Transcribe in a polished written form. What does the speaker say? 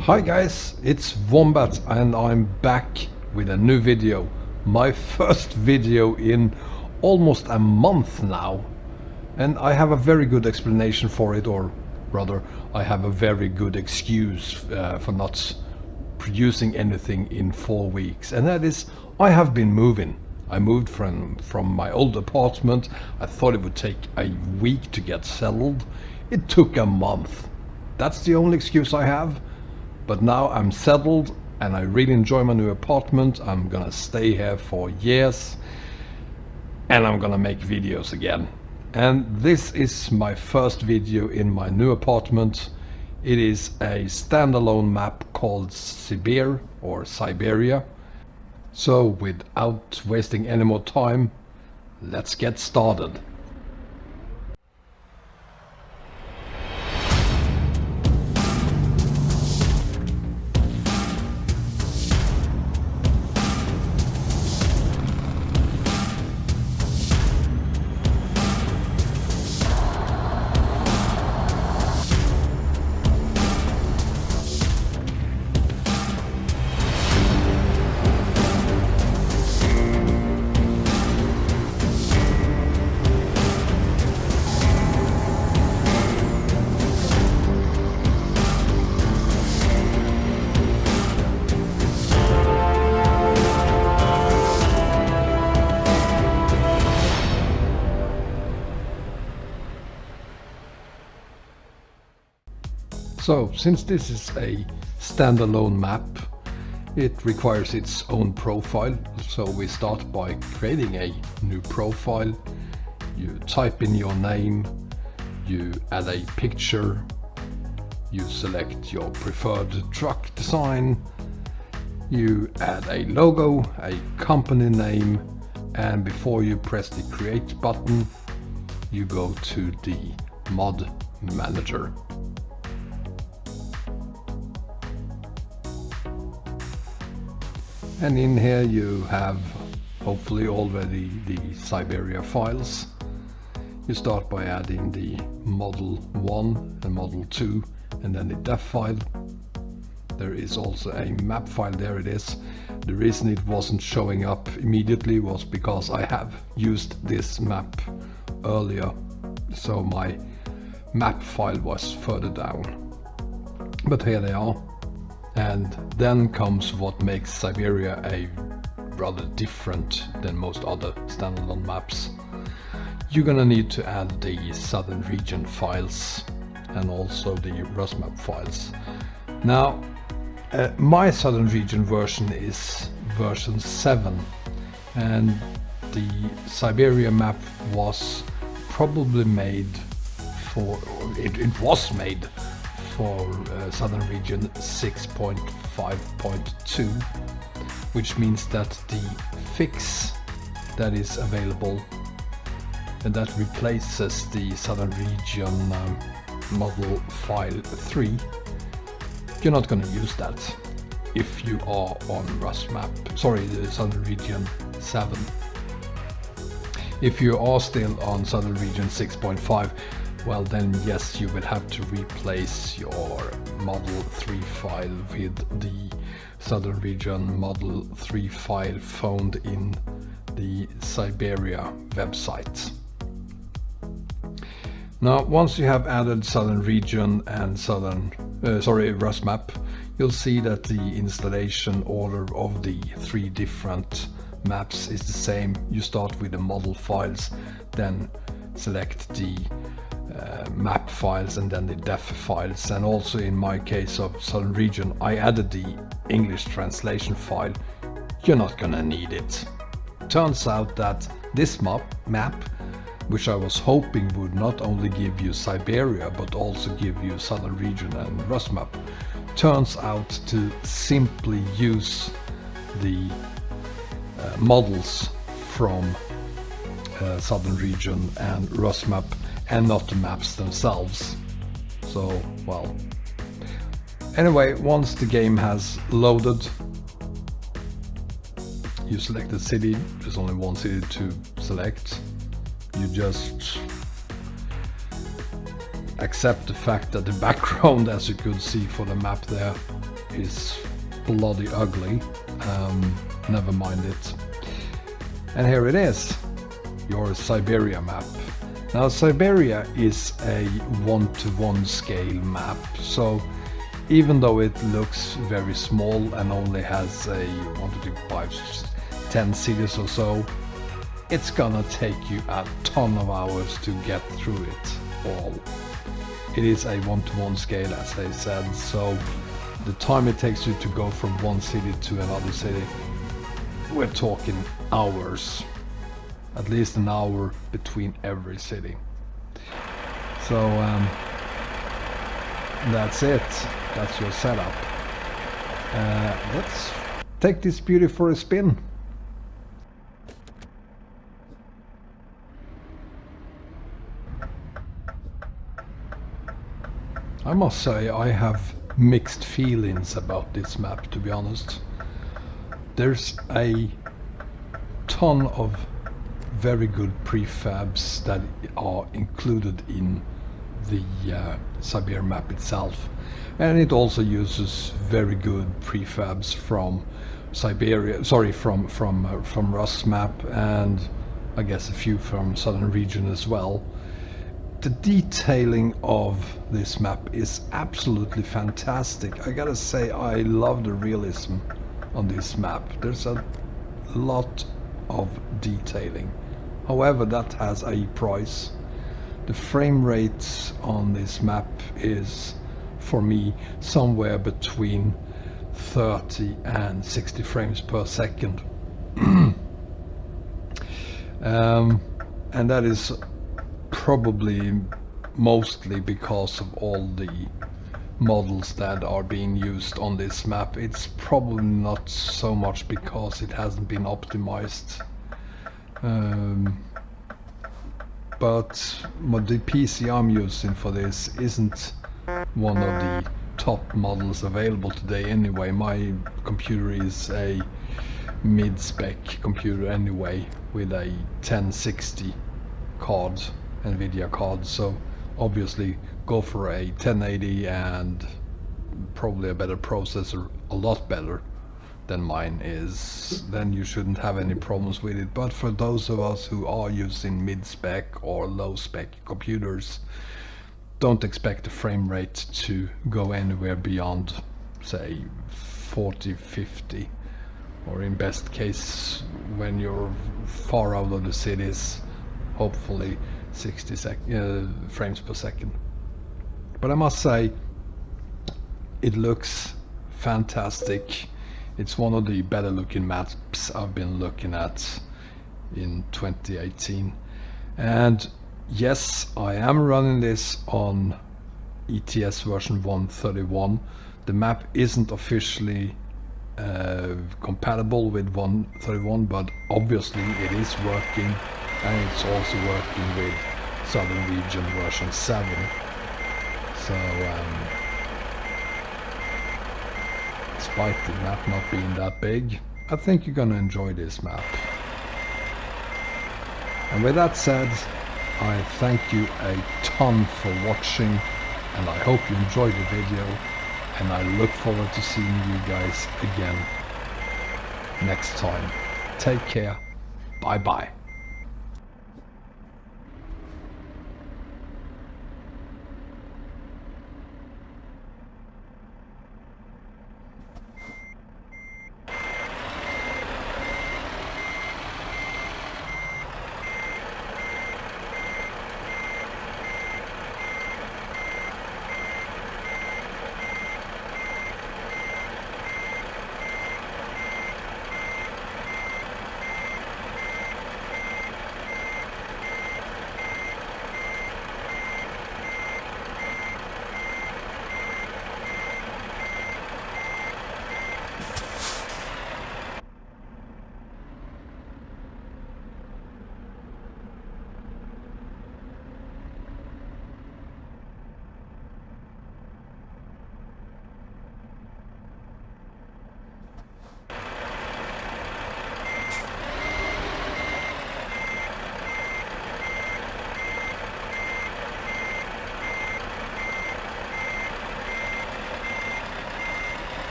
Hi guys, it's Wombat and I'm back with a new video. My first video in almost a month now. And I have a very good explanation for it, or rather I have a very good excuse for not producing anything in 4 weeks. And that is, I have been moving. I moved from my old apartment. I thought it would take a week to get settled. It took a month. That's the only excuse I have. But now I'm settled and I really enjoy my new apartment. I'm gonna stay here for years and I'm gonna make videos again. And this is my first video in my new apartment. It is a standalone map called Sibir or Siberia. So without wasting any more time, let's get started. So, since this is a standalone map, it requires its own profile. So we start by creating a new profile. You type in your name, you add a picture, you select your preferred truck design, you add a logo, a company name, and before you press the create button, you go to the mod manager. And in here you have hopefully already the Siberia files. You start by adding the model 1 and model 2 and then the def file. There is also a map file, there it is. The reason it wasn't showing up immediately was because I have used this map earlier, so my map file was further down. But here they are. And then comes what makes Siberia a rather different than most other standalone maps. You're gonna need to add the Southern Region files and also the Rusmap files. Now, my Southern Region version is version 7, and the Siberia map was probably made for, it was made for Southern Region 6.5.2, which means that the fix that is available and that replaces the Southern Region model file 3, you're not going to use that if you are on Rusmap, sorry, the Southern Region 7. If you are still on Southern Region 6.5, well then yes, you will have to replace your model 3 file with the Southern Region model 3 file found in the Siberia website. Now once you have added Southern Region and Rusmap, you'll see that the installation order of the 3 different maps is the same. You start with the model files, then select the map files and then the def files, and also in my case of Southern Region I added the English translation file. You're not gonna need it. Turns out that this map, which I was hoping would not only give you Siberia but also give you Southern Region and Rusmap, turns out to simply use the models from Southern Region and Rusmap and not the maps themselves. So, well, anyway, once the game has loaded, you select the city. There's only one city to select. You just Except the fact that the background, as you could see for the map there, is bloody ugly. Never mind it. And here it is, your Siberia map. Now Siberia is a 1-to-1 scale map, so even though it looks very small and only has a 1, 2, 3, 5, 10 cities or so, it's gonna take you a ton of hours to get through it all. It is a 1-to-1 scale, as I said, so the time it takes you to go from one city to another city, we're talking hours. At least an hour between every city. So that's it. That's your setup. Let's take this beauty for a spin. I must say I have mixed feelings about this map, to be honest. There's a ton of very good prefabs that are included in the Sibir map itself, and it also uses very good prefabs from Siberia, sorry, from Rusmap, and I guess a few from Southern Region as well. The detailing of this map is absolutely fantastic. I gotta say, I love the realism on this map. There's a lot of detailing. However, that has a price. The frame rate on this map is, for me, somewhere between 30 and 60 frames per second. And that is probably mostly because of all the models that are being used on this map. It's probably not so much because it hasn't been optimized. But the PC I'm using for this isn't one of the top models available today anyway. My computer is a mid-spec computer anyway, with a 1060 card, NVIDIA card, so obviously go for a 1080 and probably a better processor, a lot better than mine is, then you shouldn't have any problems with it. But for those of us who are using mid-spec or low-spec computers, don't expect the frame rate to go anywhere beyond, say, 40, 50, or in best case, when you're far out of the cities, hopefully 60 frames per second. But I must say, it looks fantastic. It's one of the better looking maps I've been looking at in 2018. And yes, I am running this on ETS version 1.31. The map isn't officially compatible with 1.31, but obviously it is working, and it's also working with Southern Region version 7. So despite the map not being that big, I think you're gonna enjoy this map. And with that said, I thank you a ton for watching, and I hope you enjoyed the video, and I look forward to seeing you guys again next time. Take care. Bye bye.